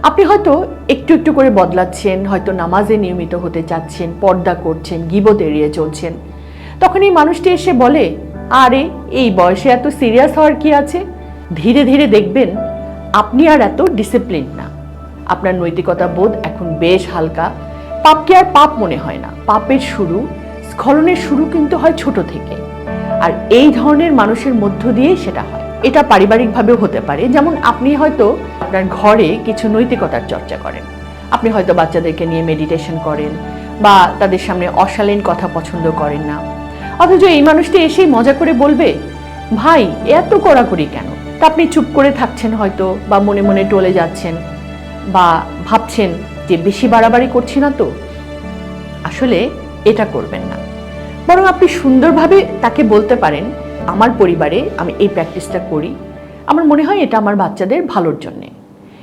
আপনি হয়তো একটু একটু করে বদলাচ্ছেন, হয়তো নামাজে নিয়মিত হতে চাচ্ছেন, পর্দা করছেন, গীবত এড়িয়ে চলছেন। তখন এই মানুষটি এসে বলে, আরে এই বয়সে এত সিরিয়াস হওয়ার কি আছে? ধীরে ধীরে দেখবেন আপনি আর এত ডিসিপ্লিন না, আপনার নৈতিকতা বোধ এখন বেশ হালকা। পাপকে আর পাপ মনে হয় না। পাপের শুরু, স্খলনের শুরু কিন্তু হয় ছোট থেকে, আর এই ধরনের মানুষের মধ্য দিয়ে সেটা হয়। এটা পারিবারিকভাবেও হতে পারে, যেমন আপনি হয়তো আপনার ঘরে কিছু নৈতিকতার চর্চা করেন, আপনি হয়তো বাচ্চাদেরকে নিয়ে মেডিটেশন করেন বা তাদের সামনে অশালীন কথা পছন্দ করেন না, অথচ এই মানুষটি এসেই মজা করে বলবে, ভাই এত কড়াকড়ি কেন? তা আপনি চুপ করে থাকছেন হয়তো, বা মনে মনে টলে যাচ্ছেন, বা ভাবছেন যে বেশি বাড়াবাড়ি করছি না তো। আসলে এটা করবেন না, বরং আপনি সুন্দরভাবে তাকে বলতে পারেন, আমার পরিবারে আমি এই প্র্যাকটিসটা করি, আমার মনে হয় এটা আমার বাচ্চাদের ভালোর জন্যে।